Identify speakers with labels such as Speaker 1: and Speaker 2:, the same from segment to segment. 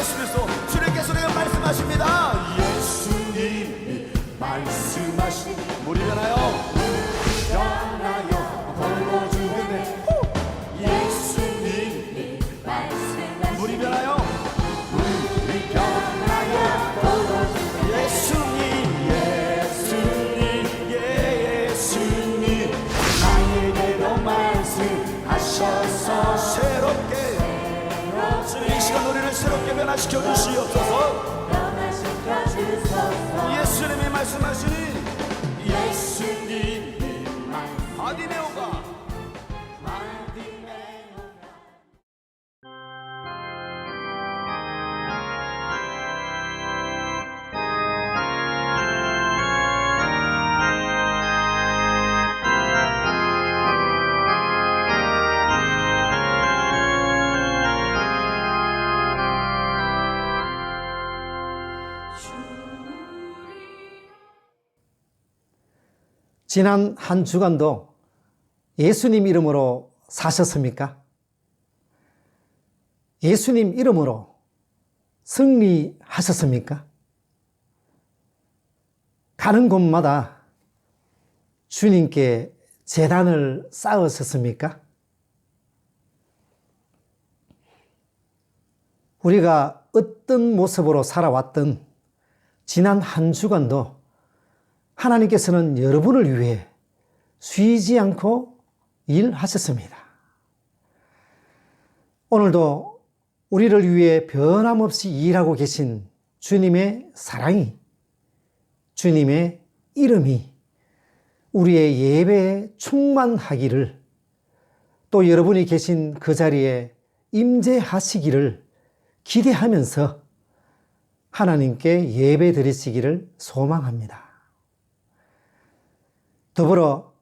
Speaker 1: 말씀에서 주님께서 우리에게 말씀하십니다. 예수님이 말씀하신 물이 변하여 걸어주는데 예수님이 말씀하신 물이 변하여 예수님 나에게도 말씀하셔서 새롭게 이 시간 우리를 새롭게 변화시켜 주시옵소서. 예수님이 말씀하시니 예수님이 바디메오가
Speaker 2: 지난 한 주간도 예수님 이름으로 사셨습니까? 예수님 이름으로 승리하셨습니까? 가는 곳마다 주님께 제단을 쌓으셨습니까? 우리가 어떤 모습으로 살아왔던 지난 한 주간도 하나님께서는 여러분을 위해 쉬지 않고 일하셨습니다. 오늘도 우리를 위해 변함없이 일하고 계신 주님의 사랑이, 주님의 이름이 우리의 예배에 충만하기를, 또 여러분이 계신 그 자리에 임재하시기를 기대하면서 하나님께 예배 드리시기를 소망합니다. 더불어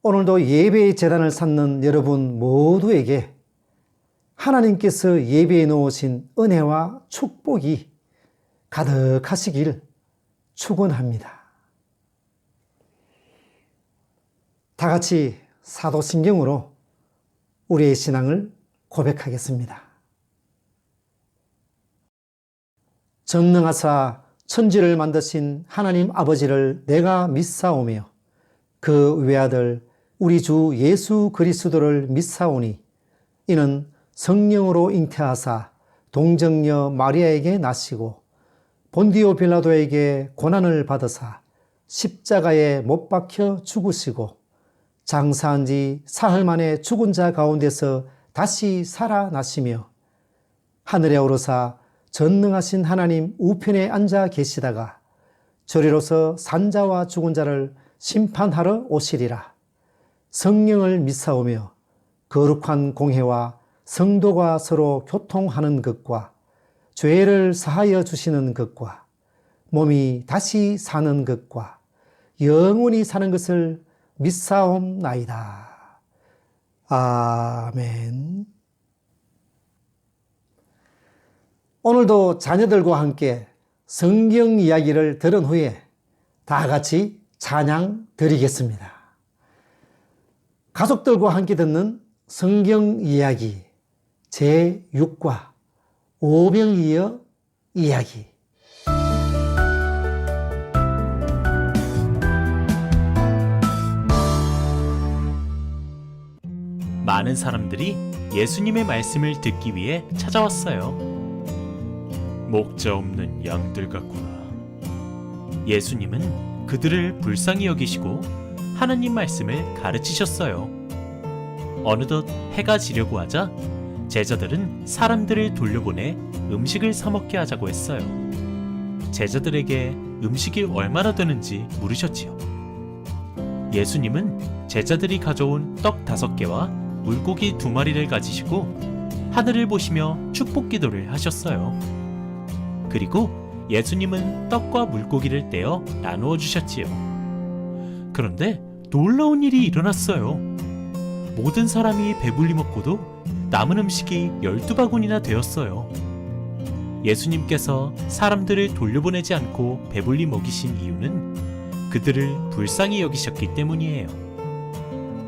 Speaker 2: 오늘도 예배의 제단을 쌓는 여러분 모두에게 하나님께서 예배에 놓으신 은혜와 축복이 가득하시길 축원합니다. 다 같이 사도신경으로 우리의 신앙을 고백하겠습니다. 전능하사 천지를 만드신 하나님 아버지를 내가 믿사오며 그 외아들 우리 주 예수 그리스도를 믿사오니 이는 성령으로 잉태하사 동정녀 마리아에게 나시고 본디오 빌라도에게 고난을 받으사 십자가에 못 박혀 죽으시고 장사한 지 사흘 만에 죽은 자 가운데서 다시 살아나시며 하늘에 오르사 전능하신 하나님 우편에 앉아 계시다가 저리로서 산자와 죽은 자를 심판하러 오시리라. 성령을 믿사오며 거룩한 공회와 성도가 서로 교통하는 것과 죄를 사하여 주시는 것과 몸이 다시 사는 것과 영원히 사는 것을 믿사옵나이다. 아멘. 오늘도 자녀들과 함께 성경 이야기를 들은 후에 다 같이 찬양 드리겠습니다. 가족들과 함께 듣는 성경 이야기 제6과 오병이어 이야기.
Speaker 3: 많은 사람들이 예수님의 말씀을 듣기 위해 찾아왔어요. 목자 없는 양들 같구나. 예수님은 그들을 불쌍히 여기시고 하나님 말씀을 가르치셨어요. 어느덧 해가 지려고 하자 제자들은 사람들을 돌려보내 음식을 사 먹게 하자고 했어요. 제자들에게 음식이 얼마나 되는지 물으셨지요. 예수님은 제자들이 가져온 떡 5개와 물고기 2마리를 가지시고 하늘을 보시며 축복 기도를 하셨어요. 그리고 예수님은 떡과 물고기를 떼어 나누어 주셨지요. 그런데 놀라운 일이 일어났어요. 모든 사람이 배불리 먹고도 남은 음식이 12바구니나 되었어요. 예수님께서 사람들을 돌려보내지 않고 배불리 먹이신 이유는 그들을 불쌍히 여기셨기 때문이에요.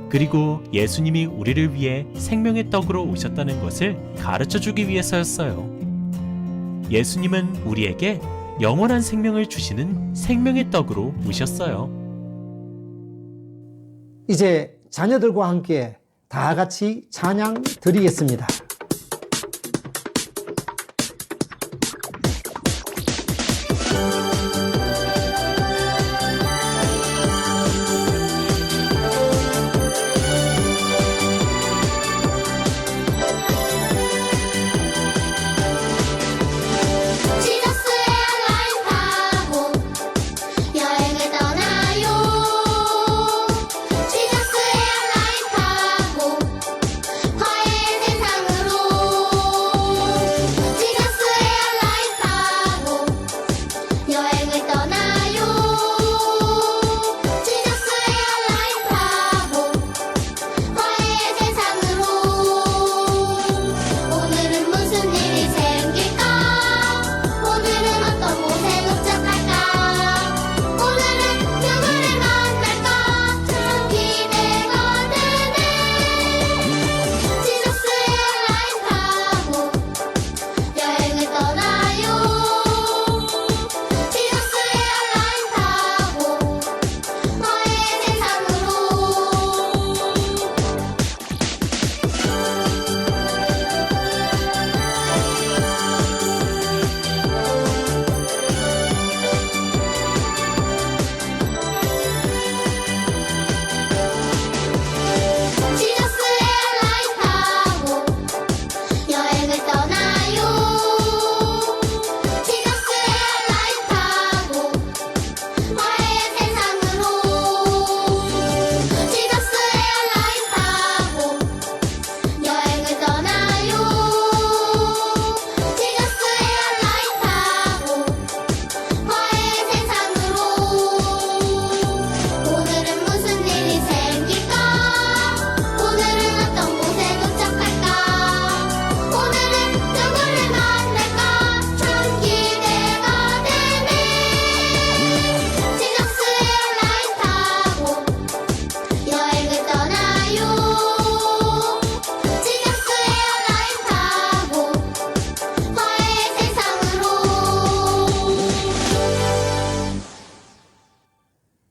Speaker 3: 그리고 예수님이 우리를 위해 생명의 떡으로 오셨다는 것을 가르쳐주기 위해서였어요. 예수님은 우리에게 영원한 생명을 주시는 생명의 떡으로 오셨어요.
Speaker 2: 이제 자녀들과 함께 다 같이 찬양 드리겠습니다.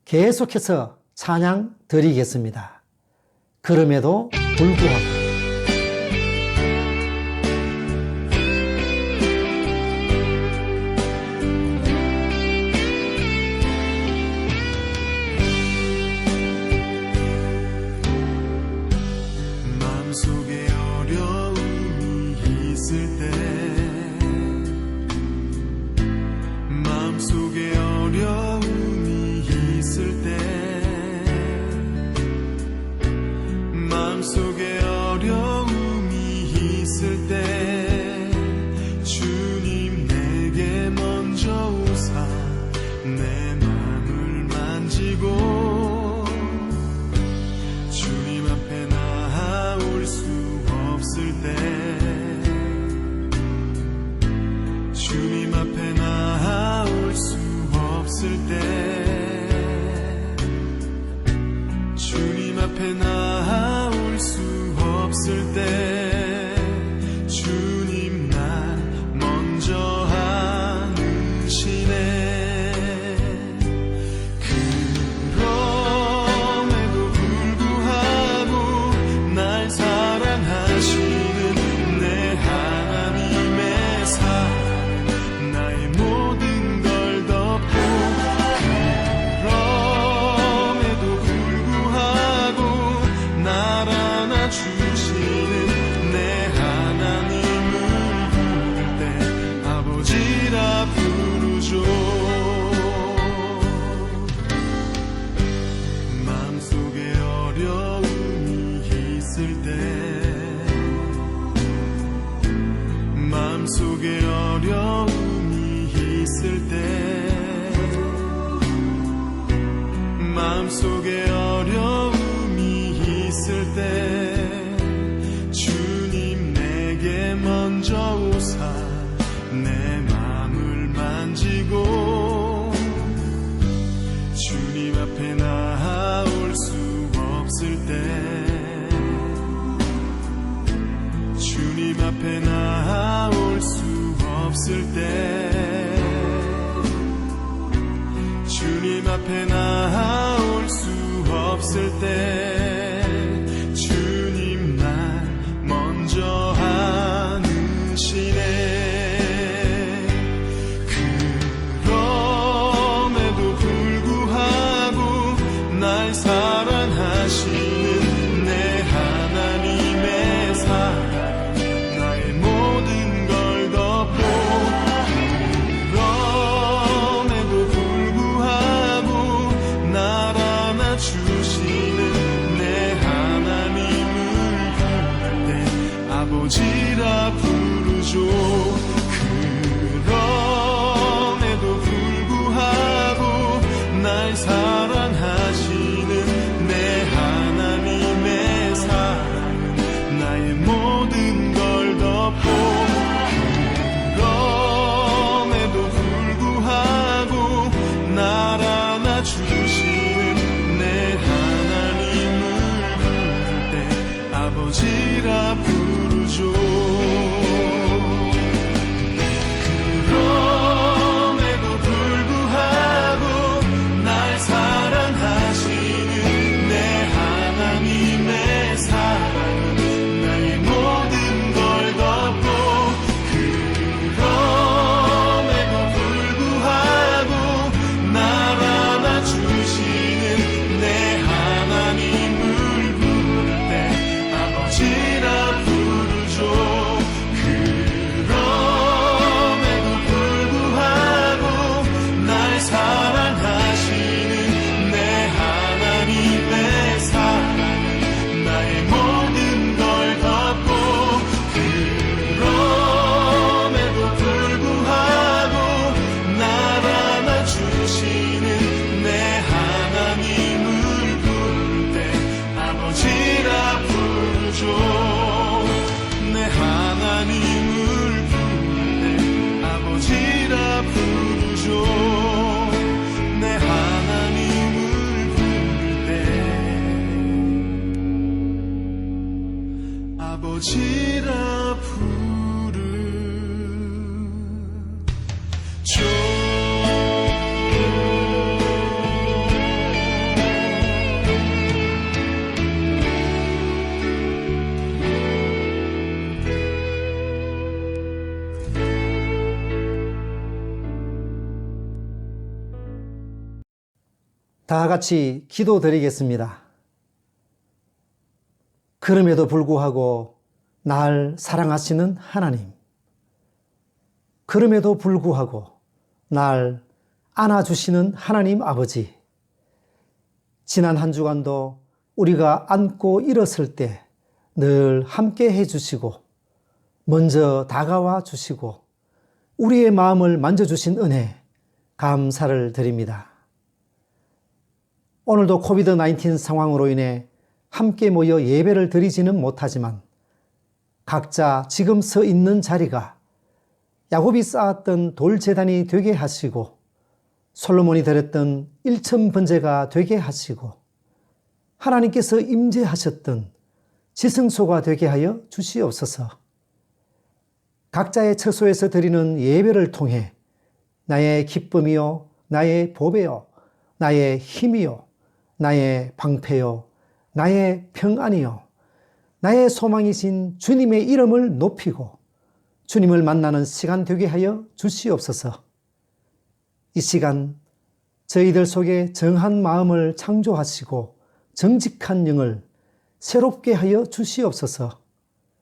Speaker 2: 계속해서 찬양 드리겠습니다. 그럼에도 불구하고
Speaker 4: 마음속에 어려움이 있을 때 마음속에 어려움이 있을 때 마음속에 어려움이 있을 때 주님 내게 먼저 오사 내 마음을 만지고 주님 앞에 나아올 수 없을 때 주님 앞에 나아올 수 없을 때 주님 앞에 나아올 수 없을 때 주님 날 먼저 안으시네. 그럼에도 불구하고 날 사랑하시는 내 하나님의 사랑 나의 모든 걸 덮고 그럼에도 불구하고 날 안아주시는 내 하나님을 부를 때 아버지라 부르죠. 마음속에 어려움이 있을 때 마음속에 어려움이 있을 때 마음속에 어려움이 있을 때 주님 내게 먼저 오사 내 마음을 만지고 주님 앞에 나아올 수 없을 때 주님 앞에 나아올 수 없을 없을 때 주님 앞에 나올 수 없을 때 주님 날 먼저 아시네. 그럼에도 불구하고 날 사랑하시는 내 하나님의 사랑 나의 모든 걸 덮고 그럼에도 불구하고 날 안아주시는 내 하나님을 부를 때 아버지라 부르죠. 그럼에도 불구하고 날 사랑하시는 내 하나님의 사랑은 나의 모든 걸 덮고 그럼에도 불구하고 날 안아주시는 내 하나님을 부를 때 아버지라 부르죠. 그럼에도 불구하고 날 사랑하시는 내 하나님의 사랑은 나의 모든 걸 덮고 그럼에도 불구하고 날 안아주시는 내 하나님을 부를 때 아버지라 부르죠. 그럼에도 불구하고 날 사랑하시는 내 하나님의 사랑은 나의 모든 걸 덮고 그럼에도 불구하고 날 안아주시는 내 하나님을 부를 때 아버지라 부르죠. 내 하나님을 부를 때 아버지라 부르죠. 내 하나님을 부를 때 아버지라 부르죠.
Speaker 2: 다 같이 기도드리겠습니다. 그럼에도 불구하고 날 사랑하시는 하나님, 그럼에도 불구하고 날 안아주시는 하나님 아버지, 지난 한 주간도 우리가 앉고 일었을 때 늘 함께 해주시고 먼저 다가와 주시고 우리의 마음을 만져주신 은혜 감사를 드립니다. 오늘도 코비드-19 상황으로 인해 함께 모여 예배를 드리지는 못하지만 각자 지금 서 있는 자리가 야곱이 쌓았던 돌제단이 되게 하시고 솔로몬이 드렸던 일천번제가 되게 하시고 하나님께서 임재하셨던 지성소가 되게 하여 주시옵소서. 각자의 처소에서 드리는 예배를 통해 나의 기쁨이요, 나의 보배요, 나의 힘이요, 나의 방패요, 나의 평안이요, 나의 소망이신 주님의 이름을 높이고 주님을 만나는 시간 되게 하여 주시옵소서. 이 시간 저희들 속에 정한 마음을 창조하시고 정직한 영을 새롭게 하여 주시옵소서.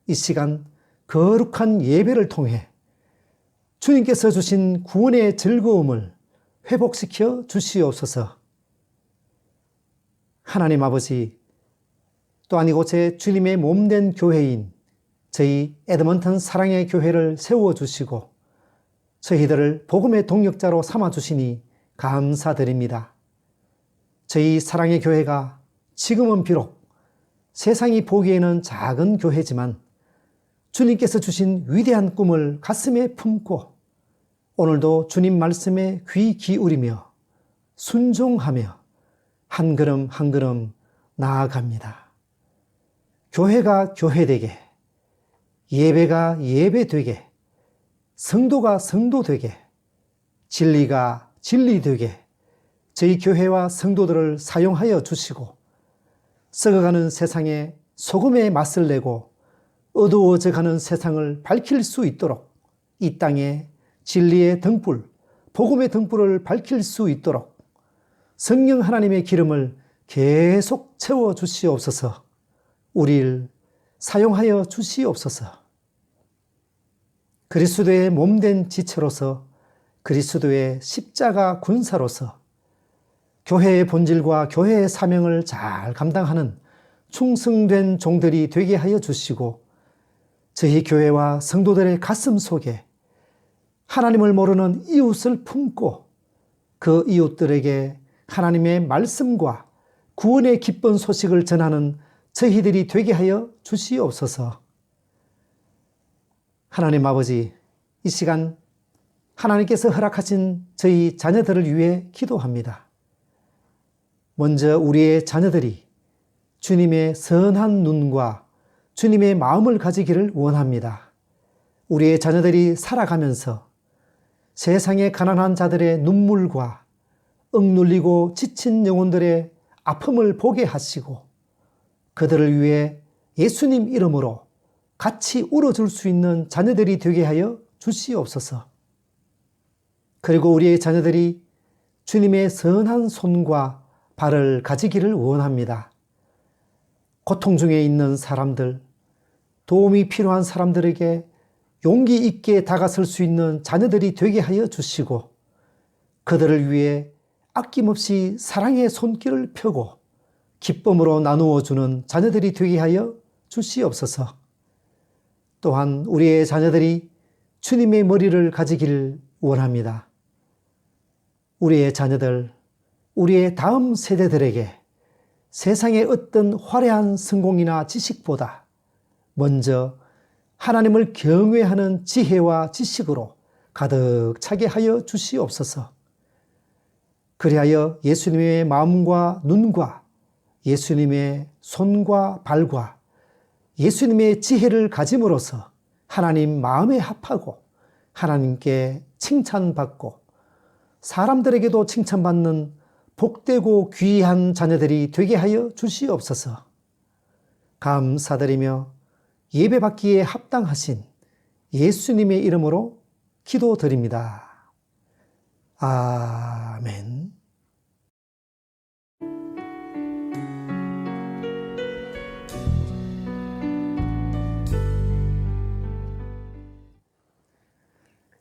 Speaker 2: 이 시간 거룩한 예배를 통해 주님께서 주신 구원의 즐거움을 회복시켜 주시옵소서. 하나님 아버지, 또한 이곳에 주님의 몸된 교회인 저희 에드먼턴 사랑의 교회를 세워주시고 저희들을 복음의 동력자로 삼아주시니 감사드립니다. 저희 사랑의 교회가 지금은 비록 세상이 보기에는 작은 교회지만 주님께서 주신 위대한 꿈을 가슴에 품고 오늘도 주님 말씀에 귀 기울이며 순종하며 한 걸음 한 걸음 나아갑니다. 교회가 교회되게, 예배가 예배되게, 성도가 성도 되게, 진리가 진리 되게 저희 교회와 성도들을 사용하여 주시고, 썩어가는 세상에 소금의 맛을 내고 어두워져가는 세상을 밝힐 수 있도록 이 땅에 진리의 등불, 복음의 등불을 밝힐 수 있도록 성령 하나님의 기름을 계속 채워 주시옵소서. 우리를 사용하여 주시옵소서. 그리스도의 몸된 지체로서, 그리스도의 십자가 군사로서 교회의 본질과 교회의 사명을 잘 감당하는 충성된 종들이 되게 하여 주시고, 저희 교회와 성도들의 가슴 속에 하나님을 모르는 이웃을 품고 그 이웃들에게 하나님의 말씀과 구원의 기쁜 소식을 전하는 저희들이 되게 하여 주시옵소서. 하나님 아버지, 이 시간 하나님께서 허락하신 저희 자녀들을 위해 기도합니다. 먼저 우리의 자녀들이 주님의 선한 눈과 주님의 마음을 가지기를 원합니다. 우리의 자녀들이 살아가면서 세상의 가난한 자들의 눈물과 억눌리고 지친 영혼들의 아픔을 보게 하시고, 그들을 위해 예수님 이름으로 같이 울어줄 수 있는 자녀들이 되게 하여 주시옵소서. 그리고 우리의 자녀들이 주님의 선한 손과 발을 가지기를 원합니다. 고통 중에 있는 사람들, 도움이 필요한 사람들에게 용기 있게 다가설 수 있는 자녀들이 되게 하여 주시고, 그들을 위해 아낌없이 사랑의 손길을 펴고 기쁨으로 나누어 주는 자녀들이 되게 하여 주시옵소서. 또한 우리의 자녀들이 주님의 머리를 가지기를 원합니다. 우리의 자녀들, 우리의 다음 세대들에게 세상의 어떤 화려한 성공이나 지식보다 먼저 하나님을 경외하는 지혜와 지식으로 가득 차게 하여 주시옵소서. 그리하여 예수님의 마음과 눈과 예수님의 손과 발과 예수님의 지혜를 가짐으로써 하나님 마음에 합하고 하나님께 칭찬받고 사람들에게도 칭찬받는 복되고 귀한 자녀들이 되게 하여 주시옵소서. 감사드리며 예배받기에 합당하신 예수님의 이름으로 기도드립니다. 아멘.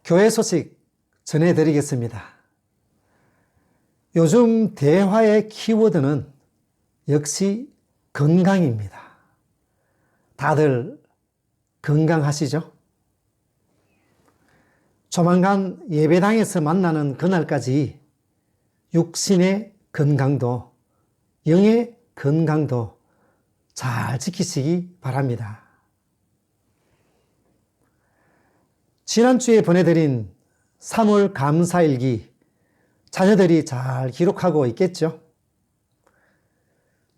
Speaker 2: 교회 소식 전해드리겠습니다. 요즘 대화의 키워드는 역시 건강입니다. 다들 건강하시죠? 조만간 예배당에서 만나는 그날까지 육신의 건강도 영의 건강도 잘 지키시기 바랍니다. 지난주에 보내드린 3월 감사일기 자녀들이 잘 기록하고 있겠죠?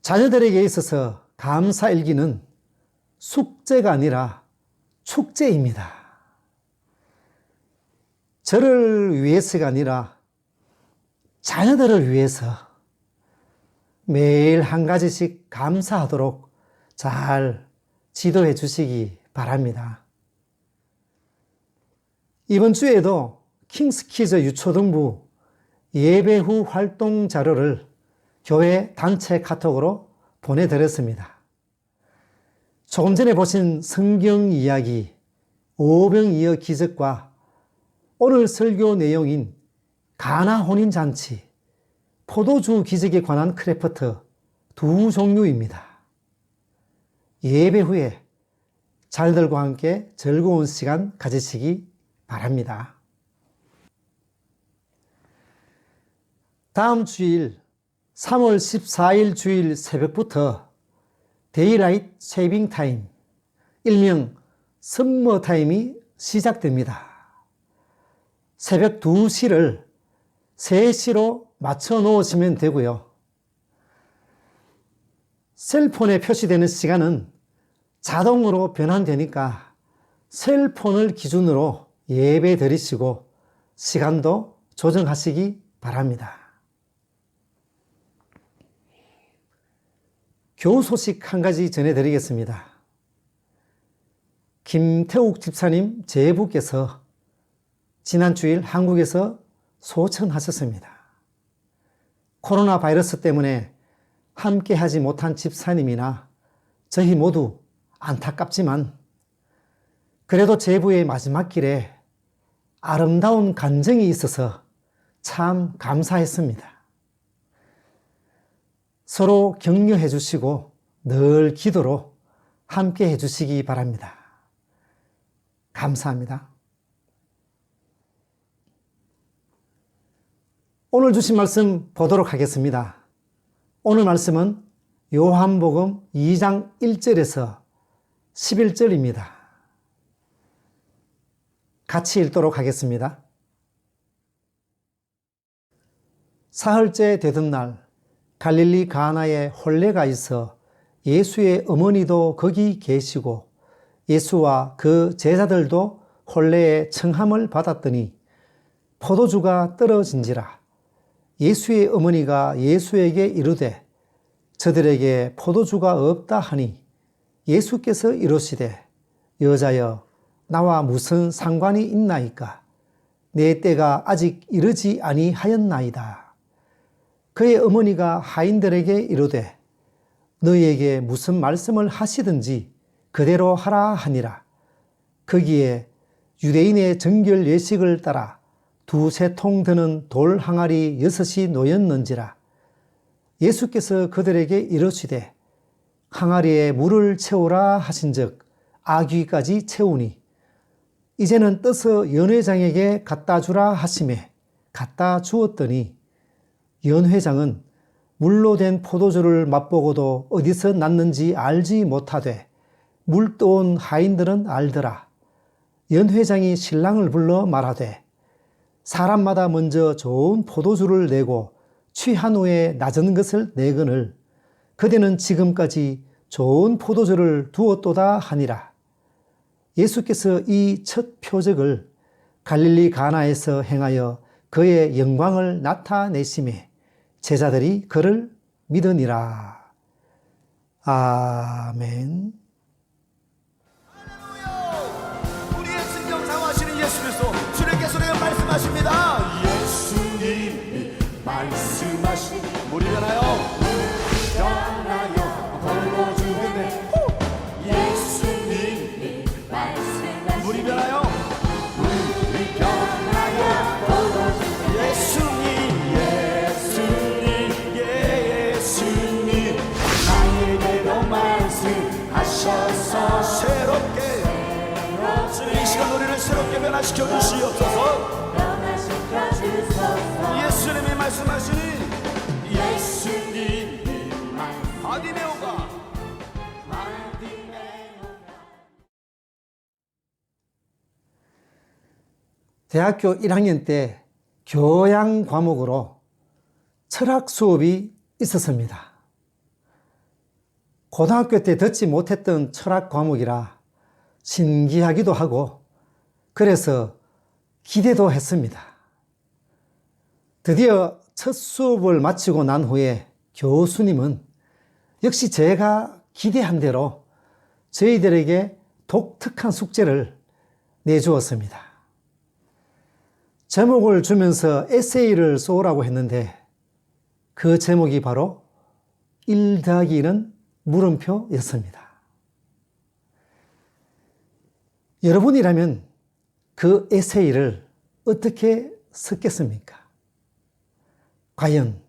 Speaker 2: 자녀들에게 있어서 감사일기는 숙제가 아니라 축제입니다. 저를 위해서가 아니라 자녀들을 위해서 매일 한 가지씩 감사하도록 잘 지도해 주시기 바랍니다. 이번 주에도 킹스키즈 유초등부 예배 후 활동 자료를 교회 단체 카톡으로 보내드렸습니다. 조금 전에 보신 성경 이야기, 오병이어 기적과 오늘 설교 내용인 가나 혼인잔치, 포도주 기적에 관한 크래프트 두 종류입니다. 예배 후에 자녀들과 함께 즐거운 시간 가지시기 바랍니다. 다음 주일 3월 14일 주일 새벽부터 데이라이트 세이빙 타임, 일명 선머 타임이 시작됩니다. 새벽 2시를 3시로 맞춰 놓으시면 되고요. 셀폰에 표시되는 시간은 자동으로 변환되니까 셀폰을 기준으로 예배 드리시고 시간도 조정하시기 바랍니다. 교우 소식 한 가지 전해드리겠습니다. 김태욱 집사님 제부께서 지난 주일 한국에서 소천하셨습니다. 코로나 바이러스 때문에 함께 하지 못한 집사님이나 저희 모두 안타깝지만 그래도 제부의 마지막 길에 아름다운 간증이 있어서 참 감사했습니다. 서로 격려해 주시고 늘 기도로 함께 해 주시기 바랍니다. 감사합니다. 오늘 주신 말씀 보도록 하겠습니다. 오늘 말씀은 요한복음 2장 1절에서 11절입니다. 같이 읽도록 하겠습니다. 사흘째 되던 날 갈릴리 가나에 혼례가 있어 예수의 어머니도 거기 계시고 예수와 그 제자들도 혼례의 청함을 받았더니 포도주가 떨어진지라. 예수의 어머니가 예수에게 이르되 저들에게 포도주가 없다 하니 예수께서 이르시되 여자여 나와 무슨 상관이 있나이까? 내 때가 아직 이르지 아니하였나이다. 그의 어머니가 하인들에게 이르되 너희에게 무슨 말씀을 하시든지 그대로 하라 하니라. 거기에 유대인의 정결 예식을 따라 2-3통 드는 돌 항아리 6이 놓였는지라. 예수께서 그들에게 이르시되 항아리에 물을 채우라 하신즉 아귀까지 채우니 이제는 떠서 연회장에게 갖다 주라 하시매 갖다 주었더니 연회장은 물로 된 포도주를 맛보고도 어디서 났는지 알지 못하되 물 떠온 하인들은 알더라. 연회장이 신랑을 불러 말하되 사람마다 먼저 좋은 포도주를 내고 취한 후에 낮은 것을 내거늘 그대는 지금까지 좋은 포도주를 두었도다 하니라. 예수께서 이 첫 표적을 갈릴리 가나에서 행하여 그의 영광을 나타내심에 제자들이 그를 믿으니라. 아멘.
Speaker 1: 할렐루야! 우리의 심령 상하시는 예수 그리스도 주님께서 내가 말씀하십니다. 예수님이 말씀하신 물이 변하여 홀로 죽는데 예수님이 말씀하신 물이 변하여 예수님 나에게로 말씀하셔서 새롭게 이 시간 우리를 새롭게 변화시켜 주시옵소서. 예수님이 말씀하시니 예수님이 바디메오가
Speaker 2: 대학교 1학년 때 교양 과목으로 철학 수업이 있었습니다. 고등학교 때 듣지 못했던 철학 과목이라 신기하기도 하고 그래서 기대도 했습니다. 드디어 첫 수업을 마치고 난 후에 교수님은 역시 제가 기대한 대로 저희들에게 독특한 숙제를 내주었습니다. 제목을 주면서 에세이를 써오라고 했는데 그 제목이 바로 1-1은 물음표였습니다. 여러분이라면 그 에세이를 어떻게 썼겠습니까? 과연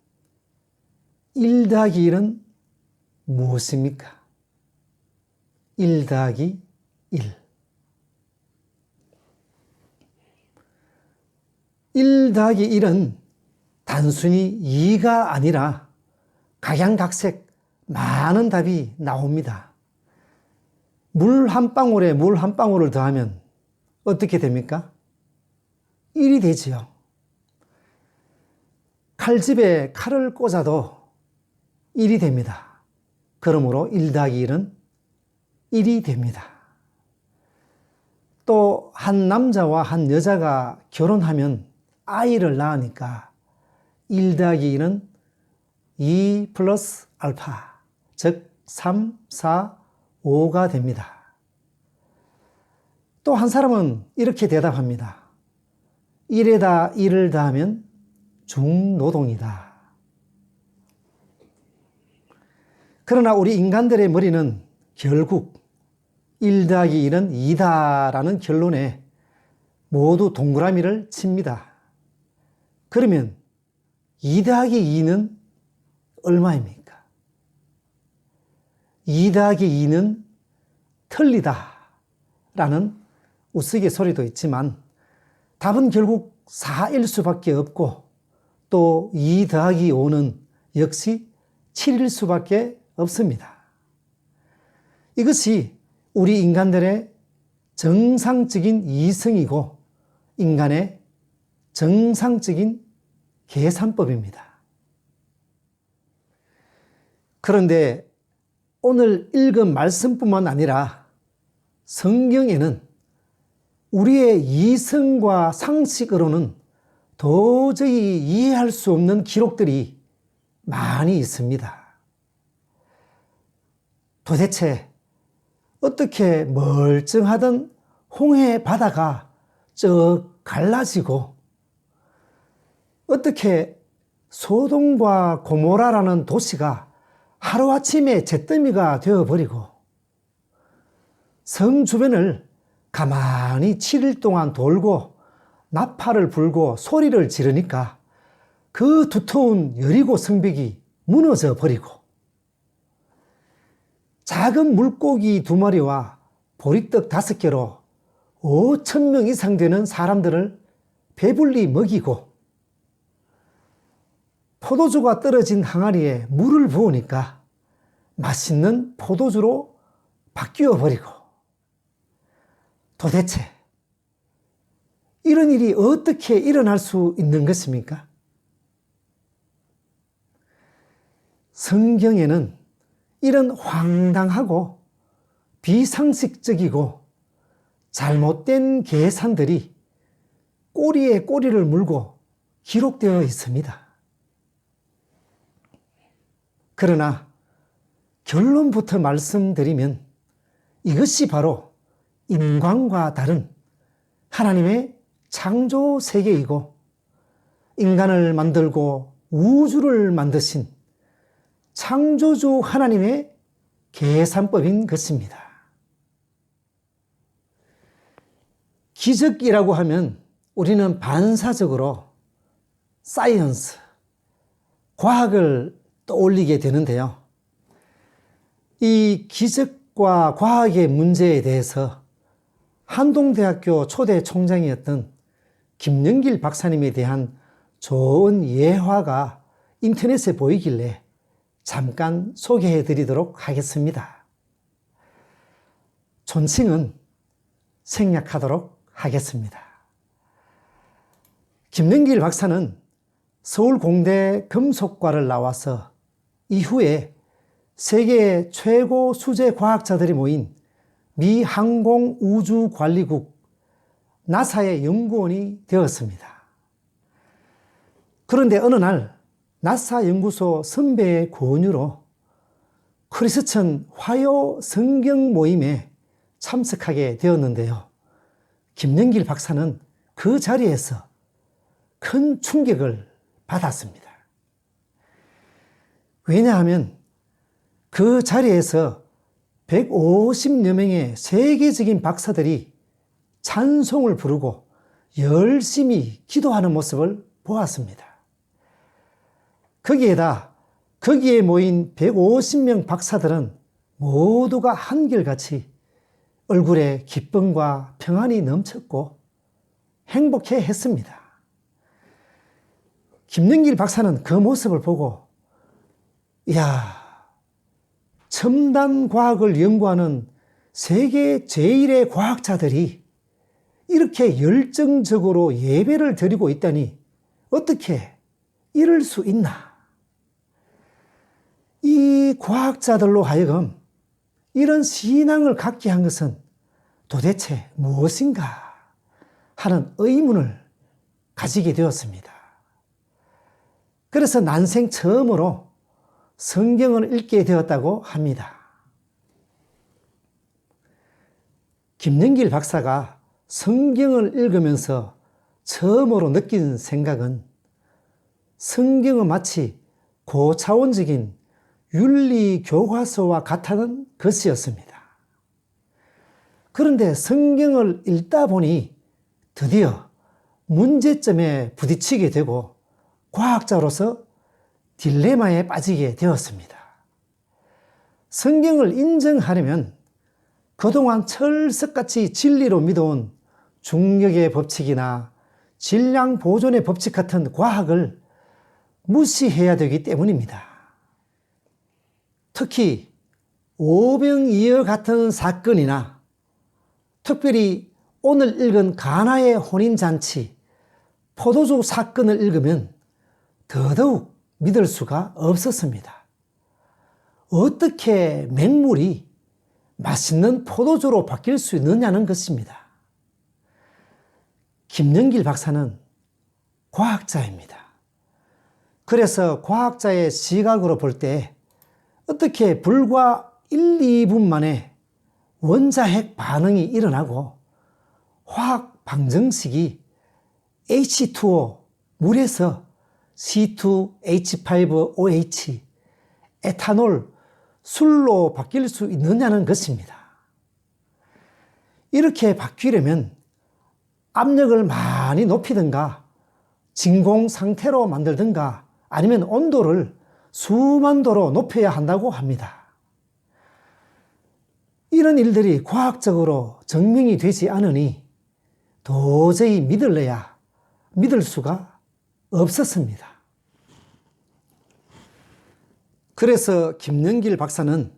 Speaker 2: 1-1은 무엇입니까? 1-1. 1-1은 단순히 2가 아니라 각양각색 많은 답이 나옵니다. 물 한 방울에 물 한 방울을 더하면 어떻게 됩니까? 1이 되지요. 칼집에 칼을 꽂아도 1이 됩니다. 그러므로 1-1은 1이 됩니다. 또 한 남자와 한 여자가 결혼하면 아이를 낳으니까 1 더하기 2는 2 플러스 알파, 즉 3, 4, 5가 됩니다. 또 한 사람은 이렇게 대답합니다. 1에다 1을 더하면 중노동이다. 그러나 우리 인간들의 머리는 결국 1 더하기 1은 2다라는 결론에 모두 동그라미를 칩니다. 그러면 2 더하기 2는 얼마입니까? 2 더하기 2는 틀리다 라는 우스갯소리도 있지만 답은 결국 4일 수밖에 없고 또 2 더하기 5는 역시 7일 수밖에 없습니다. 이것이 우리 인간들의 정상적인 이성이고 인간의 정상적인 계산법입니다. 그런데 오늘 읽은 말씀뿐만 아니라 성경에는 우리의 이성과 상식으로는 도저히 이해할 수 없는 기록들이 많이 있습니다. 도대체 어떻게 멀쩡하던 홍해 바다가 쩍 갈라지고 어떻게 소돔과 고모라라는 도시가 하루아침에 잿더미가 되어버리고 성 주변을 가만히 7일 동안 돌고 나팔을 불고 소리를 지르니까 그 두터운 여리고 성벽이 무너져 버리고 작은 물고기 2마리와 보리떡 5개로 5,000명 이상 되는 사람들을 배불리 먹이고 포도주가 떨어진 항아리에 물을 부으니까 맛있는 포도주로 바뀌어 버리고 도대체 이런 일이 어떻게 일어날 수 있는 것입니까? 성경에는 이런 황당하고 비상식적이고 잘못된 계산들이 꼬리에 꼬리를 물고 기록되어 있습니다. 그러나 결론부터 말씀드리면 이것이 바로 인간과 다른 하나님의 창조 세계이고 인간을 만들고 우주를 만드신 창조주 하나님의 계산법인 것입니다. 기적이라고 하면 우리는 반사적으로 사이언스, 과학을 떠올리게 되는데요. 이 기적과 과학의 문제에 대해서 한동대학교 초대 총장이었던 김영길 박사님에 대한 좋은 예화가 인터넷에 보이길래 잠깐 소개해 드리도록 하겠습니다. 존칭은 생략하도록 하겠습니다. 김영길 박사는 서울공대 금속과를 나와서 이후에 세계 최고 수제 과학자들이 모인 미 항공우주관리국 나사의 연구원이 되었습니다. 그런데 어느 날 나사 연구소 선배의 권유로 크리스천 화요 성경 모임에 참석하게 되었는데요. 김영길 박사는 그 자리에서 큰 충격을 받았습니다. 왜냐하면 그 자리에서 150여 명의 세계적인 박사들이 찬송을 부르고 열심히 기도하는 모습을 보았습니다. 거기에 모인 150명 박사들은 모두가 한결같이 얼굴에 기쁨과 평안이 넘쳤고 행복해 했습니다. 김영길 박사는 그 모습을 보고 이야, 첨단 과학을 연구하는 세계 제1의 과학자들이 이렇게 열정적으로 예배를 드리고 있다니 어떻게 이럴 수 있나? 이 과학자들로 하여금 이런 신앙을 갖게 한 것은 도대체 무엇인가 하는 의문을 가지게 되었습니다. 그래서 난생 처음으로 성경을 읽게 되었다고 합니다. 김영길 박사가 성경을 읽으면서 처음으로 느낀 생각은 성경은 마치 고차원적인 윤리교과서와 같다는 것이었습니다. 그런데 성경을 읽다 보니 드디어 문제점에 부딪히게 되고 과학자로서 딜레마에 빠지게 되었습니다. 성경을 인정하려면 그동안 철석같이 진리로 믿어온 중력의 법칙이나 질량 보존의 법칙 같은 과학을 무시해야 되기 때문입니다. 특히 오병이어 같은 사건이나 특별히 오늘 읽은 가나의 혼인잔치, 포도주 사건을 읽으면 더더욱 믿을 수가 없었습니다. 어떻게 맹물이 맛있는 포도주로 바뀔 수 있느냐는 것입니다. 김영길 박사는 과학자입니다. 그래서 과학자의 시각으로 볼 때 어떻게 불과 1, 2분 만에 원자핵 반응이 일어나고 화학 방정식이 H2O, 물에서 C2H5OH, 에탄올, 술로 바뀔 수 있느냐는 것입니다. 이렇게 바뀌려면 압력을 많이 높이든가 진공 상태로 만들든가 아니면 온도를 수만 도로 높여야 한다고 합니다. 이런 일들이 과학적으로 증명이 되지 않으니 도저히 믿을 수가 없었습니다. 그래서 김영길 박사는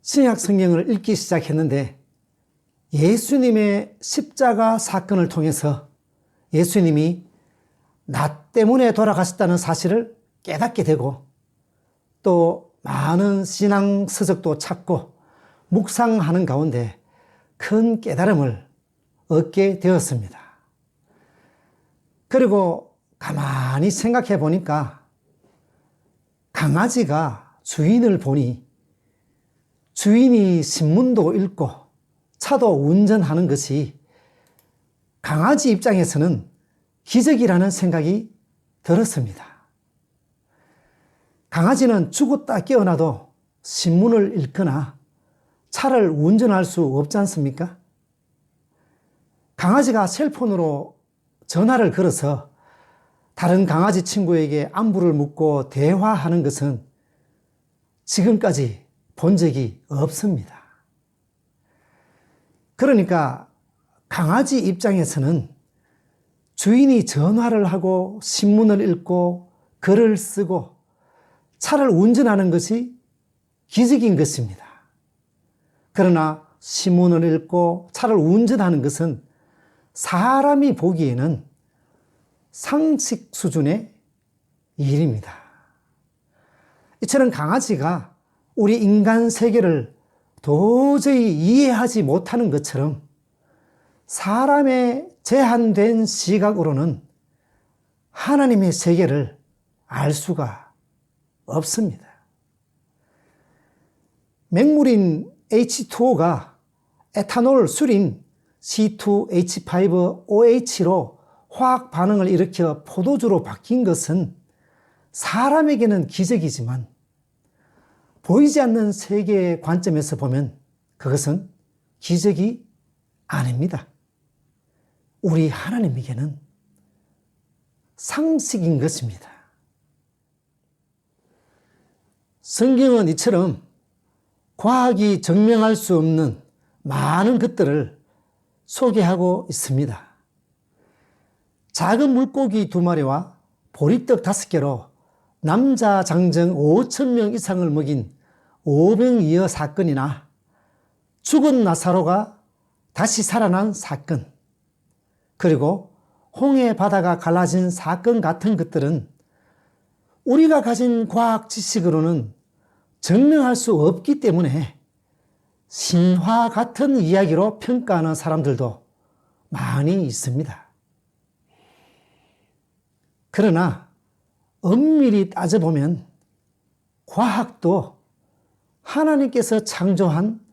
Speaker 2: 신약 성경을 읽기 시작했는데 예수님의 십자가 사건을 통해서 예수님이 나 때문에 돌아가셨다는 사실을 깨닫게 되고 또 많은 신앙 서적도 찾고 묵상하는 가운데 큰 깨달음을 얻게 되었습니다. 그리고 가만히 생각해 보니까 강아지가 주인을 보니 주인이 신문도 읽고 차도 운전하는 것이 강아지 입장에서는 기적이라는 생각이 들었습니다. 강아지는 죽었다 깨어나도 신문을 읽거나 차를 운전할 수 없지 않습니까? 강아지가 셀폰으로 전화를 걸어서 다른 강아지 친구에게 안부를 묻고 대화하는 것은 지금까지 본 적이 없습니다. 그러니까 강아지 입장에서는 주인이 전화를 하고 신문을 읽고 글을 쓰고 차를 운전하는 것이 기적인 것입니다. 그러나 신문을 읽고 차를 운전하는 것은 사람이 보기에는 상식 수준의 일입니다. 이처럼 강아지가 우리 인간 세계를 도저히 이해하지 못하는 것처럼 사람의 제한된 시각으로는 하나님의 세계를 알 수가 없습니다. 맹물인 H2O가 에탄올 술인 C2H5OH로 화학 반응을 일으켜 포도주로 바뀐 것은 사람에게는 기적이지만 보이지 않는 세계의 관점에서 보면 그것은 기적이 아닙니다. 우리 하나님에게는 상식인 것입니다. 성경은 이처럼 과학이 증명할 수 없는 많은 것들을 소개하고 있습니다. 작은 물고기 2마리와 보리떡 5개로 남자 장정 5,000명 이상을 먹인 오병이어 사건이나 죽은 나사로가 다시 살아난 사건, 그리고 홍해 바다가 갈라진 사건 같은 것들은 우리가 가진 과학 지식으로는 증명할 수 없기 때문에 신화 같은 이야기로 평가하는 사람들도 많이 있습니다. 그러나 엄밀히 따져보면 과학도 하나님께서 창조한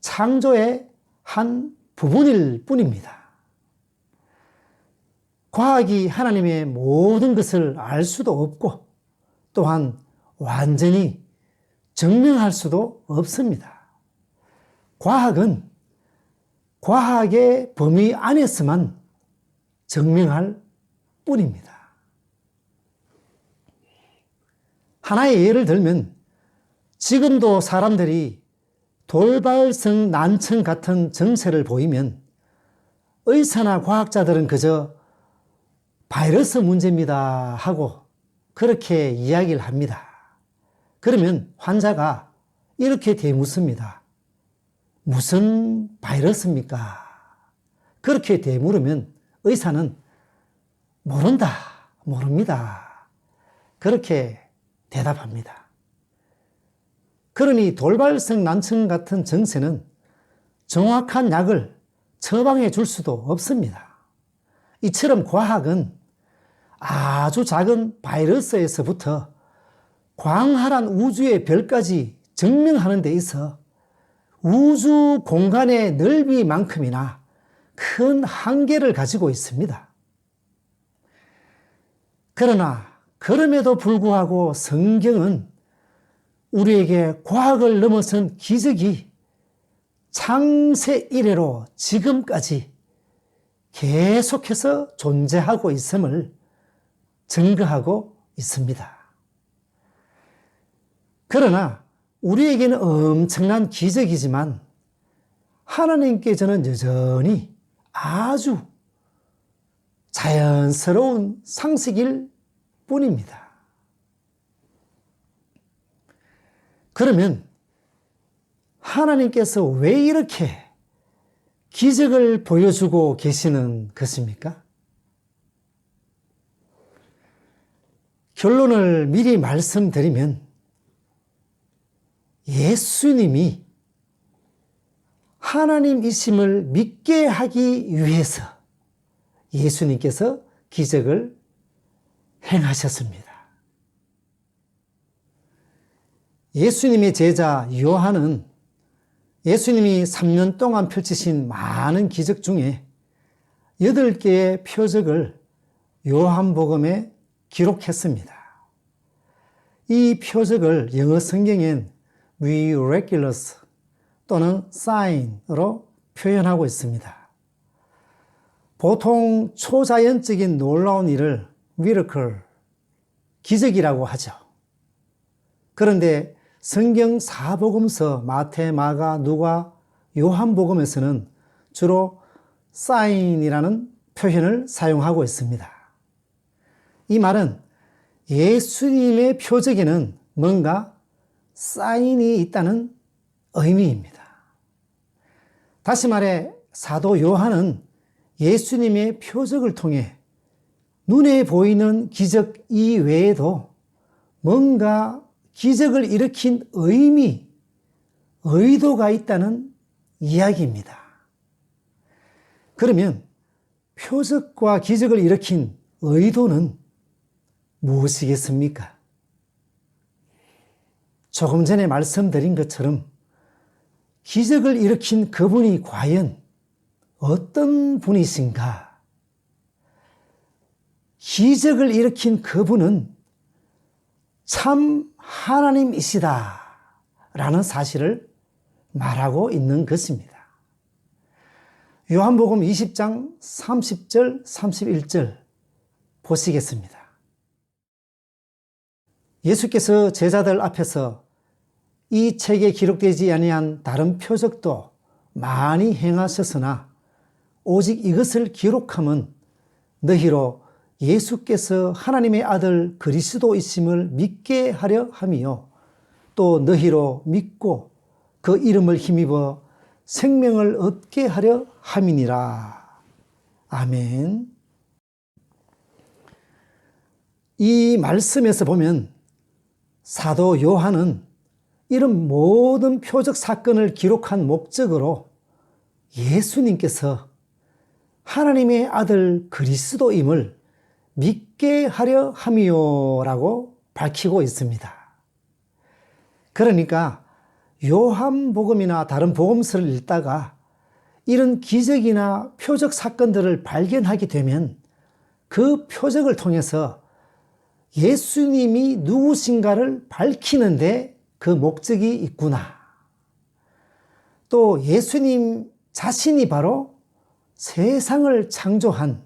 Speaker 2: 창조의 한 부분일 뿐입니다. 과학이 하나님의 모든 것을 알 수도 없고 또한 완전히 증명할 수도 없습니다. 과학은 과학의 범위 안에서만 증명할 뿐입니다. 하나의 예를 들면 지금도 사람들이 돌발성 난청 같은 증세를 보이면 의사나 과학자들은 그저 바이러스 문제입니다 하고 그렇게 이야기를 합니다. 그러면 환자가 이렇게 되묻습니다. 무슨 바이러스입니까? 그렇게 되물으면 의사는 모릅니다. 그렇게 대답합니다. 그러니 돌발성 난청 같은 증세는 정확한 약을 처방해 줄 수도 없습니다. 이처럼 과학은 아주 작은 바이러스에서부터 광활한 우주의 별까지 증명하는 데 있어 우주 공간의 넓이만큼이나 큰 한계를 가지고 있습니다. 그러나 그럼에도 불구하고 성경은 우리에게 과학을 넘어선 기적이 창세 이래로 지금까지 계속해서 존재하고 있음을 증거하고 있습니다. 그러나 우리에게는 엄청난 기적이지만 하나님께서는 여전히 아주 자연스러운 상식일 뿐입니다. 그러면 하나님께서 왜 이렇게 기적을 보여주고 계시는 것입니까? 결론을 미리 말씀드리면 예수님이 하나님이심을 믿게 하기 위해서 예수님께서 기적을 행하셨습니다. 예수님의 제자 요한은 예수님이 3년 동안 펼치신 많은 기적 중에 8개의 표적을 요한복음에 기록했습니다. 이 표적을 영어 성경엔 miraculous 또는 sign으로 표현하고 있습니다. 보통 초자연적인 놀라운 일을 miracle, 기적이라고 하죠. 그런데 성경 사복음서 마태, 마가, 누가, 요한복음에서는 주로 sign이라는 표현을 사용하고 있습니다. 이 말은 예수님의 표적에는 뭔가 사인이 있다는 의미입니다. 다시 말해 사도 요한은 예수님의 표적을 통해 눈에 보이는 기적 이외에도 뭔가 기적을 일으킨 의도가 있다는 이야기입니다. 그러면 표적과 기적을 일으킨 의도는 무엇이겠습니까? 조금 전에 말씀드린 것처럼 기적을 일으킨 그분이 과연 어떤 분이신가? 기적을 일으킨 그분은 참 하나님이시다 라는 사실을 말하고 있는 것입니다. 요한복음 20장 30절 31절 보시겠습니다. 예수께서 제자들 앞에서 이 책에 기록되지 아니한 다른 표적도 많이 행하셨으나 오직 이것을 기록함은 너희로 예수께서 하나님의 아들 그리스도이심을 믿게 하려 함이요 또 너희로 믿고 그 이름을 힘입어 생명을 얻게 하려 함이니라. 아멘. 이 말씀에서 보면 사도 요한은 이런 모든 표적 사건을 기록한 목적으로 예수님께서 하나님의 아들 그리스도임을 믿게 하려 함이요라고 밝히고 있습니다. 그러니까 요한복음이나 다른 복음서를 읽다가 이런 기적이나 표적 사건들을 발견하게 되면 그 표적을 통해서 예수님이 누구신가를 밝히는데 그 목적이 있구나. 또 예수님 자신이 바로 세상을 창조한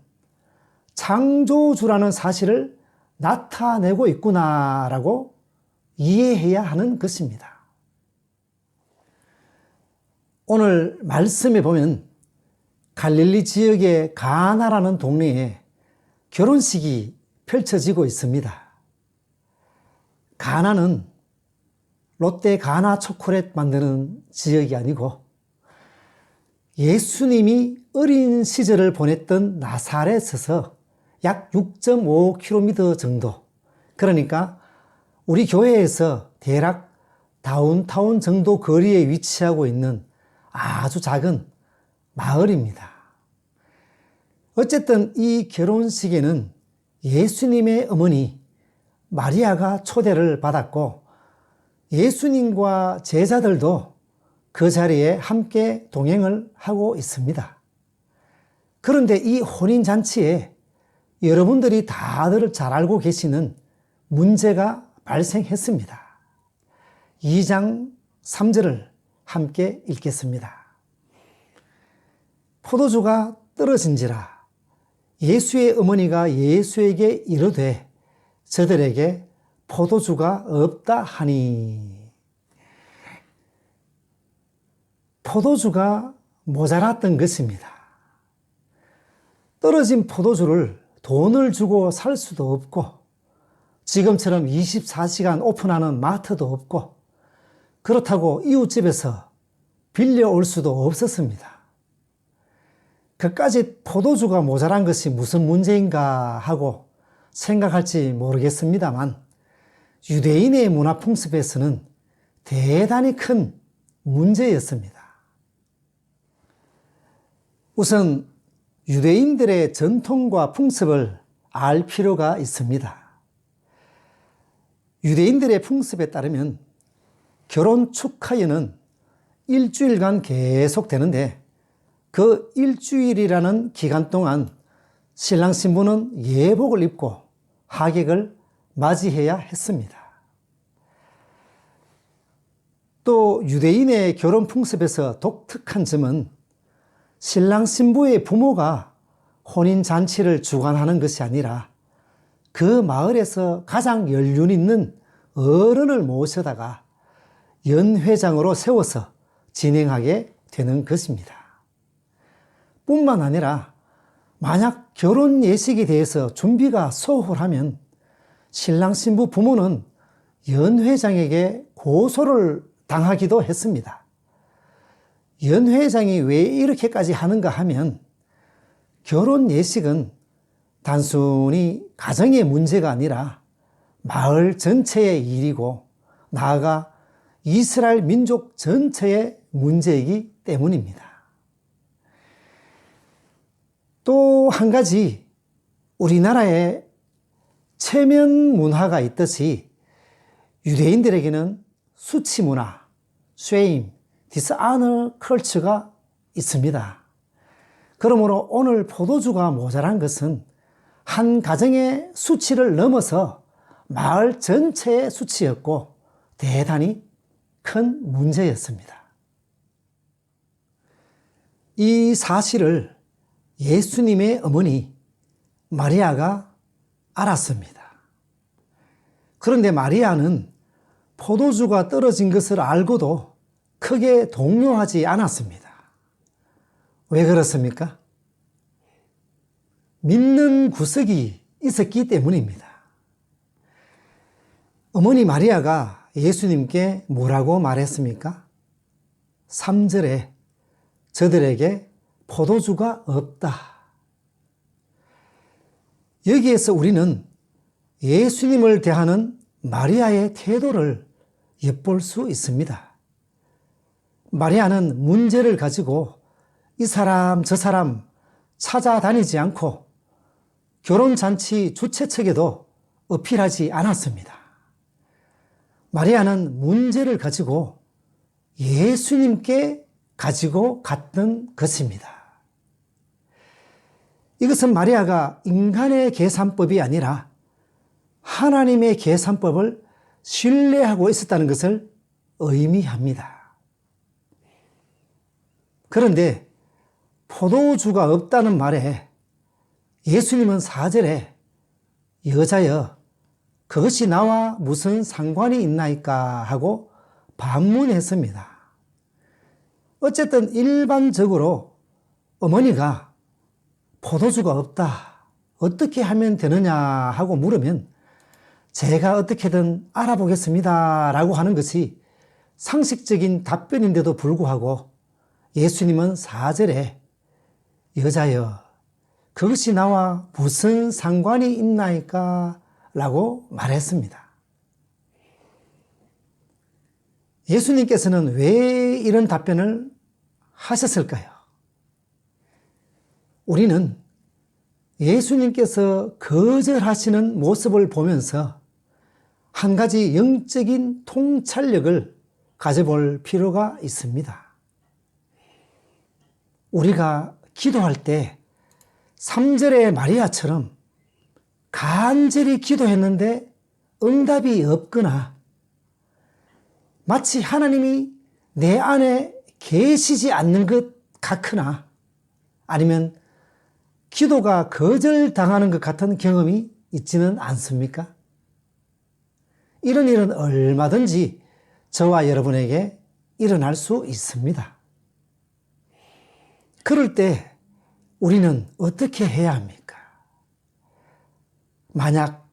Speaker 2: 창조주라는 사실을 나타내고 있구나라고 이해해야 하는 것입니다. 오늘 말씀에 보면 갈릴리 지역의 가나라는 동네에 결혼식이 펼쳐지고 있습니다. 가나는 롯데 가나 초콜릿 만드는 지역이 아니고 예수님이 어린 시절을 보냈던 나사렛에서 약 6.5km 정도, 그러니까 우리 교회에서 대략 다운타운 정도 거리에 위치하고 있는 아주 작은 마을입니다. 어쨌든 이 결혼식에는 예수님의 어머니 마리아가 초대를 받았고 예수님과 제자들도 그 자리에 함께 동행을 하고 있습니다. 그런데 이 혼인잔치에 여러분들이 다들 잘 알고 계시는 문제가 발생했습니다. 2장 3절을 함께 읽겠습니다. 포도주가 떨어진지라 예수의 어머니가 예수에게 이르되 저들에게 포도주가 없다 하니. 포도주가 모자랐던 것입니다. 떨어진 포도주를 돈을 주고 살 수도 없고 지금처럼 24시간 오픈하는 마트도 없고 그렇다고 이웃집에서 빌려올 수도 없었습니다. 그까짓 포도주가 모자란 것이 무슨 문제인가 하고 생각할지 모르겠습니다만 유대인의 문화 풍습에서는 대단히 큰 문제였습니다. 우선 유대인들의 전통과 풍습을 알 필요가 있습니다. 유대인들의 풍습에 따르면 결혼 축하회는 일주일간 계속되는데 그 일주일이라는 기간 동안 신랑 신부는 예복을 입고 하객을 맞이해야 했습니다. 또 유대인의 결혼 풍습에서 독특한 점은 신랑 신부의 부모가 혼인잔치를 주관하는 것이 아니라 그 마을에서 가장 연륜 있는 어른을 모셔다가 연회장으로 세워서 진행하게 되는 것입니다. 뿐만 아니라 만약 결혼 예식에 대해서 준비가 소홀하면 신랑 신부 부모는 연회장에게 고소를 당하기도 했습니다. 연회장이 왜 이렇게까지 하는가 하면 결혼 예식은 단순히 가정의 문제가 아니라 마을 전체의 일이고 나아가 이스라엘 민족 전체의 문제이기 때문입니다. 또 한 가지 우리나라에 체면 문화가 있듯이 유대인들에게는 수치 문화, shame, dishonor culture가 있습니다. 그러므로 오늘 포도주가 모자란 것은 한 가정의 수치를 넘어서 마을 전체의 수치였고 대단히 큰 문제였습니다. 이 사실을 예수님의 어머니 마리아가 알았습니다. 그런데 마리아는 포도주가 떨어진 것을 알고도 크게 동요하지 않았습니다. 왜 그렇습니까? 믿는 구석이 있었기 때문입니다. 어머니 마리아가 예수님께 뭐라고 말했습니까? 3절에 저들에게 포도주가 없다. 여기에서 우리는 예수님을 대하는 마리아의 태도를 엿볼 수 있습니다. 마리아는 문제를 가지고 이 사람 저 사람 찾아다니지 않고 결혼잔치 주최 측에도 어필하지 않았습니다. 마리아는 문제를 가지고 예수님께 가지고 갔던 것입니다. 이것은 마리아가 인간의 계산법이 아니라 하나님의 계산법을 신뢰하고 있었다는 것을 의미합니다. 그런데 포도주가 없다는 말에 예수님은 4절에 여자여 그것이 나와 무슨 상관이 있나이까 하고 반문했습니다. 어쨌든 일반적으로 어머니가 포도주가 없다, 어떻게 하면 되느냐 하고 물으면 제가 어떻게든 알아보겠습니다 라고 하는 것이 상식적인 답변인데도 불구하고 예수님은 4절에 여자여 그것이 나와 무슨 상관이 있나이까 라고 말했습니다. 예수님께서는 왜 이런 답변을 하셨을까요? 우리는 예수님께서 거절하시는 모습을 보면서 한 가지 영적인 통찰력을 가져볼 필요가 있습니다. 우리가 기도할 때 3절의 마리아처럼 간절히 기도했는데 응답이 없거나 마치 하나님이 내 안에 계시지 않는 것 같거나 아니면 기도가 거절당하는 것 같은 경험이 있지는 않습니까? 이런 일은 얼마든지 저와 여러분에게 일어날 수 있습니다. 그럴 때 우리는 어떻게 해야 합니까? 만약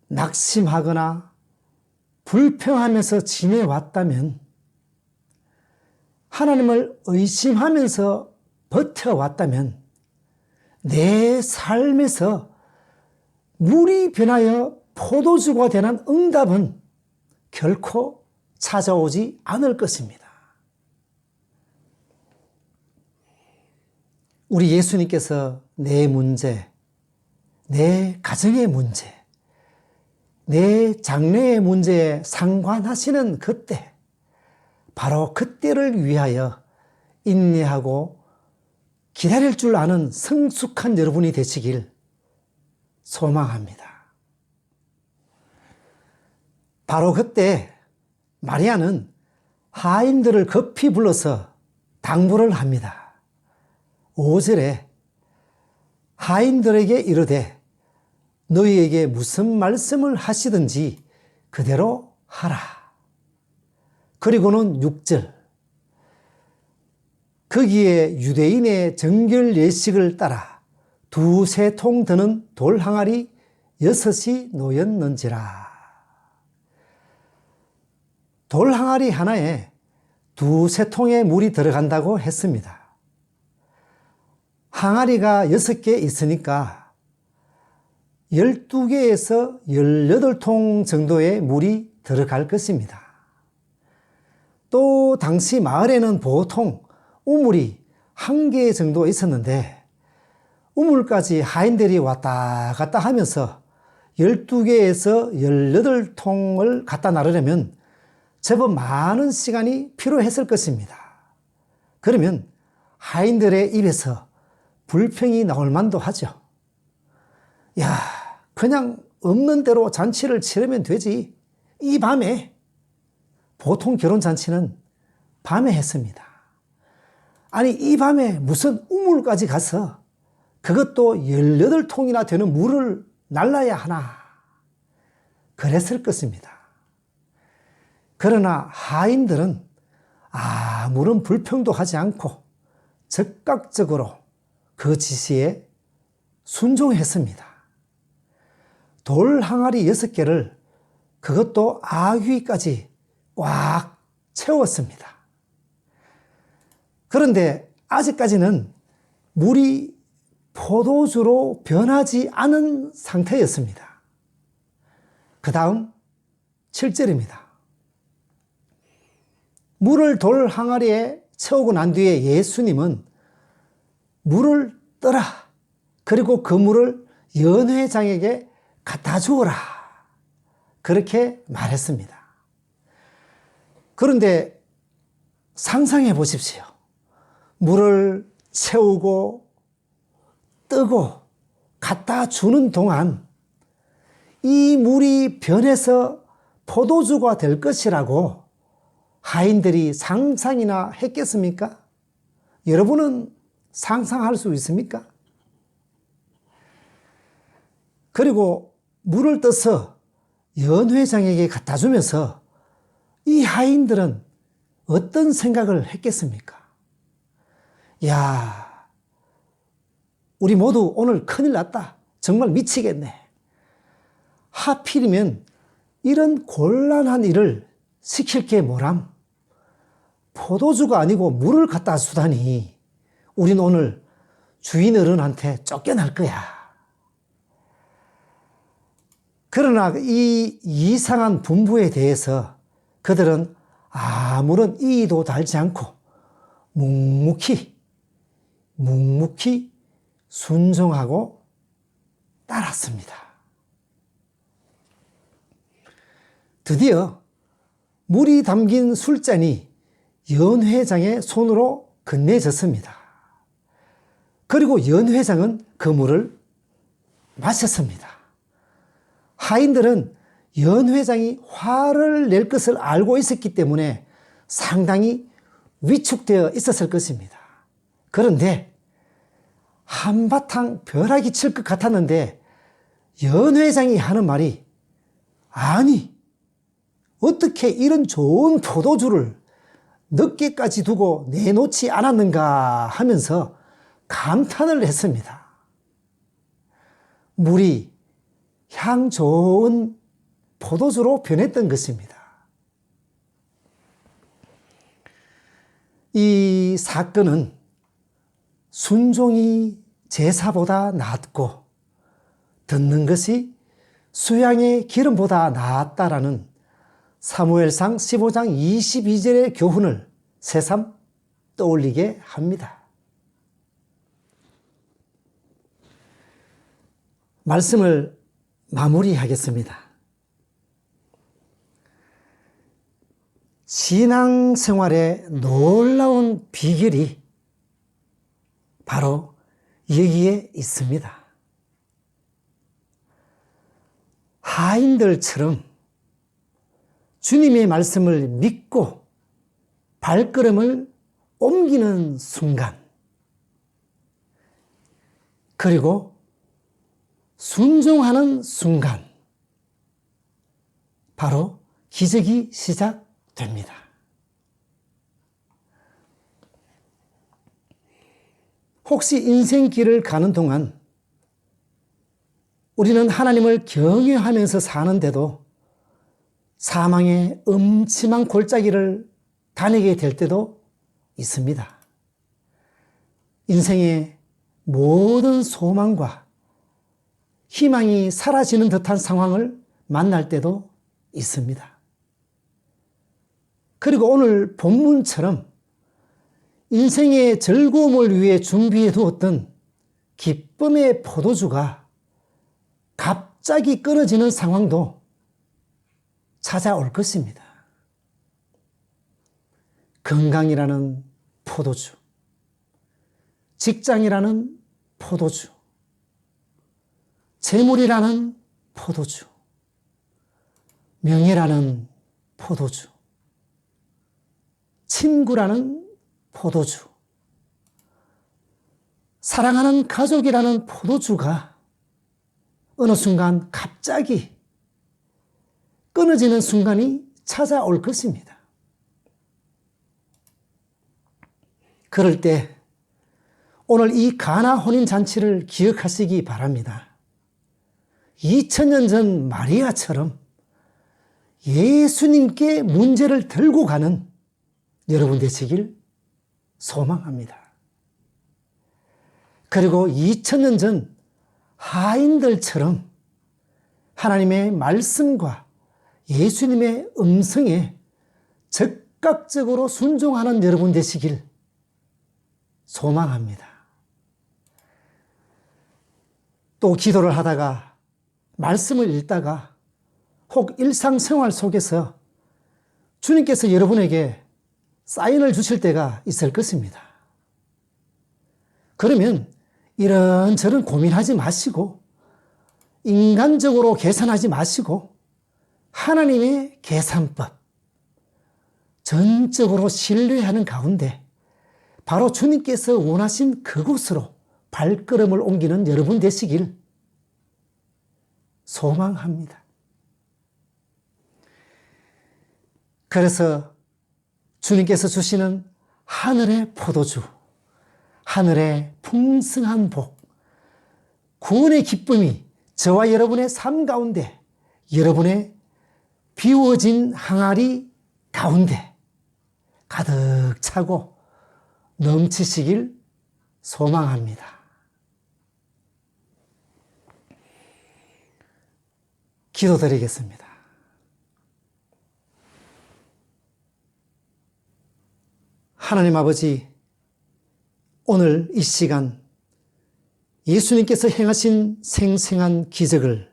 Speaker 2: 낙심하거나 불평하면서 지내왔다면, 하나님을 의심하면서 버텨왔다면 내 삶에서 물이 변하여 포도주가 되는 응답은 결코 찾아오지 않을 것입니다. 우리 예수님께서 내 문제, 내 가정의 문제, 내 장래의 문제에 상관하시는 그때, 바로 그때를 위하여 인내하고 기다릴 줄 아는 성숙한 여러분이 되시길 소망합니다. 바로 그때 마리아는 하인들을 급히 불러서 당부를 합니다. 5절에 하인들에게 이르되 너희에게 무슨 말씀을 하시든지 그대로 하라. 그리고는 6절 거기에 유대인의 정결 예식을 따라 2-3통 드는 돌 항아리 6이 놓였는지라. 돌 항아리 하나에 2-3통의 물이 들어간다고 했습니다. 항아리가 6개 있으니까 12개에서 18통 정도의 물이 들어갈 것입니다. 또 당시 마을에는 보통 우물이 1개 정도 있었는데 우물까지 하인들이 왔다 갔다 하면서 12개에서 18통을 갖다 나르려면 제법 많은 시간이 필요했을 것입니다. 그러면 하인들의 입에서 불평이 나올 만도 하죠. 야, 그냥 없는 대로 잔치를 치르면 되지. 이 밤에, 보통 결혼잔치는 밤에 했습니다. 아니, 이 밤에 무슨 우물까지 가서 그것도 18통이나 되는 물을 날라야 하나. 그랬을 것입니다. 그러나 하인들은 아무런 불평도 하지 않고 즉각적으로 그 지시에 순종했습니다. 돌 항아리 6개를 그것도 아귀까지 꽉 채웠습니다. 그런데 아직까지는 물이 포도주로 변하지 않은 상태였습니다. 그 다음 7절입니다. 물을 돌 항아리에 채우고 난 뒤에 예수님은 물을 떠라. 그리고 그 물을 연회장에게 갖다 주어라. 그렇게 말했습니다. 그런데 상상해 보십시오. 물을 채우고 뜨고 갖다 주는 동안 이 물이 변해서 포도주가 될 것이라고 하인들이 상상이나 했겠습니까? 여러분은 상상할 수 있습니까? 그리고 물을 떠서 연회장에게 갖다 주면서 이 하인들은 어떤 생각을 했겠습니까? 야, 우리 모두 오늘 큰일 났다. 정말 미치겠네. 하필이면 이런 곤란한 일을 시킬 게 뭐람? 포도주가 아니고 물을 갖다 주다니 우린 오늘 주인 어른한테 쫓겨날 거야. 그러나 이 이상한 분부에 대해서 그들은 아무런 이의도 달지 않고 묵묵히 순종하고 따랐습니다. 드디어 물이 담긴 술잔이 연회장의 손으로 건네졌습니다. 그리고 연회장은 그 물을 마셨습니다. 하인들은 연회장이 화를 낼 것을 알고 있었기 때문에 상당히 위축되어 있었을 것입니다. 그런데 한바탕 벼락이 칠 것 같았는데 연회장이 하는 말이 아니 어떻게 이런 좋은 포도주를 늦게까지 두고 내놓지 않았는가 하면서 감탄을 했습니다. 물이 향 좋은 포도주로 변했던 것입니다. 이 사건은 순종이 제사보다 낫고 듣는 것이 수양의 기름보다 낫다라는 사무엘상 15장 22절의 교훈을 새삼 떠올리게 합니다. 말씀을 마무리하겠습니다. 신앙생활의 놀라운 비결이 바로 여기에 있습니다. 하인들처럼 주님의 말씀을 믿고 발걸음을 옮기는 순간, 그리고 순종하는 순간, 바로 기적이 시작됩니다. 혹시 인생길을 가는 동안 우리는 하나님을 경외하면서 사는데도 사망의 음침한 골짜기를 다니게 될 때도 있습니다. 인생의 모든 소망과 희망이 사라지는 듯한 상황을 만날 때도 있습니다. 그리고 오늘 본문처럼 인생의 즐거움을 위해 준비해 두었던 기쁨의 포도주가 갑자기 끊어지는 상황도 찾아올 것입니다. 건강이라는 포도주, 직장이라는 포도주, 재물이라는 포도주, 명예라는 포도주, 친구라는 포도주, 사랑하는 가족이라는 포도주가 어느 순간 갑자기 끊어지는 순간이 찾아올 것입니다. 그럴 때 오늘 이 가나 혼인잔치를 기억하시기 바랍니다. 2000년 전 마리아처럼 예수님께 문제를 들고 가는 여러분 되시길 소망합니다. 그리고 2000년 전 하인들처럼 하나님의 말씀과 예수님의 음성에 즉각적으로 순종하는 여러분 되시길 소망합니다. 또 기도를 하다가 말씀을 읽다가 혹 일상생활 속에서 주님께서 여러분에게 사인을 주실 때가 있을 것입니다. 그러면 이런저런 고민하지 마시고 인간적으로 계산하지 마시고 하나님의 계산법 전적으로 신뢰하는 가운데 바로 주님께서 원하신 그곳으로 발걸음을 옮기는 여러분 되시길 소망합니다. 그래서 주님께서 주시는 하늘의 포도주, 하늘의 풍성한 복, 구원의 기쁨이 저와 여러분의 삶 가운데, 여러분의 비워진 항아리 가운데 가득 차고 넘치시길 소망합니다. 기도드리겠습니다. 하나님 아버지, 오늘 이 시간 예수님께서 행하신 생생한 기적을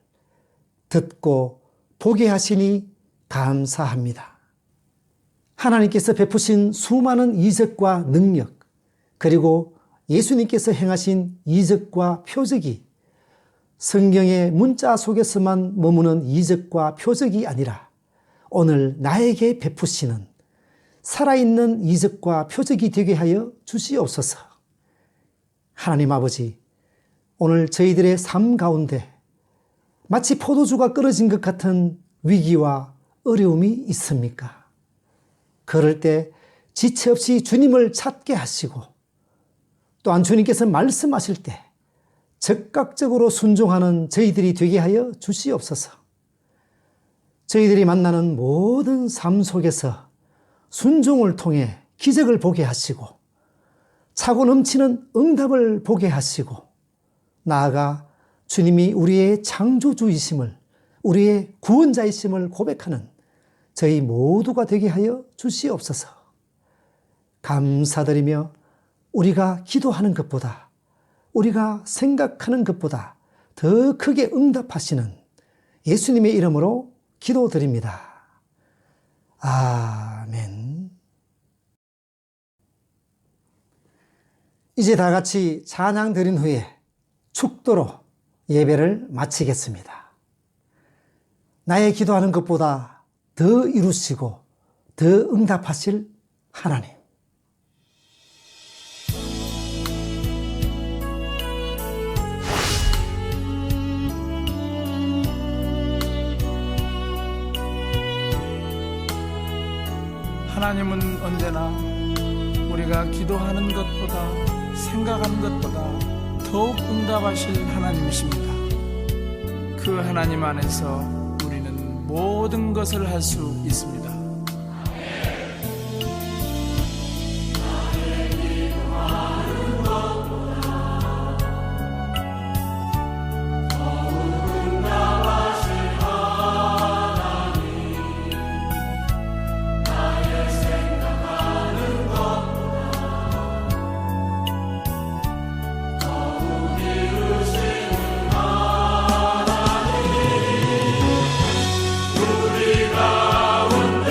Speaker 2: 듣고 보게 하시니 감사합니다. 하나님께서 베푸신 수많은 이적과 능력, 그리고 예수님께서 행하신 이적과 표적이 성경의 문자 속에서만 머무는 이적과 표적이 아니라 오늘 나에게 베푸시는 살아있는 이적과 표적이 되게 하여 주시옵소서. 하나님 아버지, 오늘 저희들의 삶 가운데 마치 포도주가 끊어진 것 같은 위기와 어려움이 있습니까? 그럴 때 지체 없이 주님을 찾게 하시고 또한 주님께서 말씀하실 때 즉각적으로 순종하는 저희들이 되게 하여 주시옵소서. 저희들이 만나는 모든 삶 속에서 순종을 통해 기적을 보게 하시고 차고 넘치는 응답을 보게 하시고 나아가 주님이 우리의 창조주이심을, 우리의 구원자이심을 고백하는 저희 모두가 되게 하여 주시옵소서. 감사드리며 우리가 기도하는 것보다, 우리가 생각하는 것보다 더 크게 응답하시는 예수님의 이름으로 기도드립니다. 아멘. 이제 다 같이 찬양 드린 후에 축도로 예배를 마치겠습니다. 나의 기도하는 것보다 더 이루시고 더 응답하실 하나님.
Speaker 5: 하나님은 언제나 우리가 기도하는 것보다 생각하는 것보다 더욱 응답하실 하나님이십니다. 그 하나님 안에서 우리는 모든 것을 할 수 있습니다.
Speaker 4: 우리 가운데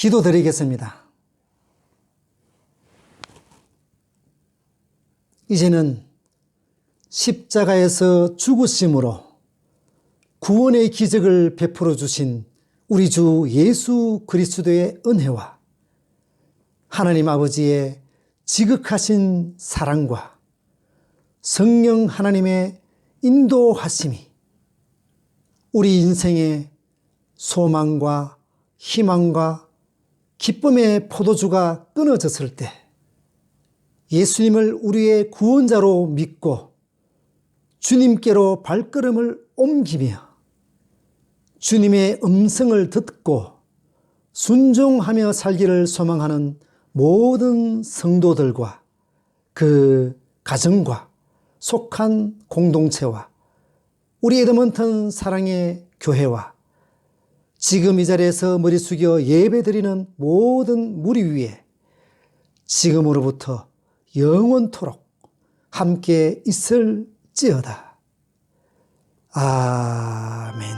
Speaker 2: 기도드리겠습니다. 이제는 십자가에서 죽으심으로 구원의 기적을 베풀어 주신 우리 주 예수 그리스도의 은혜와 하나님 아버지의 지극하신 사랑과 성령 하나님의 인도하심이 우리 인생의 소망과 희망과 기쁨의 포도주가 끊어졌을 때 예수님을 우리의 구원자로 믿고 주님께로 발걸음을 옮기며 주님의 음성을 듣고 순종하며 살기를 소망하는 모든 성도들과 그 가정과 속한 공동체와 우리 에드먼턴 사랑의 교회와 지금 이 자리에서 머리 숙여 예배드리는 모든 무리 위에 지금으로부터 영원토록 함께 있을지어다. 아멘.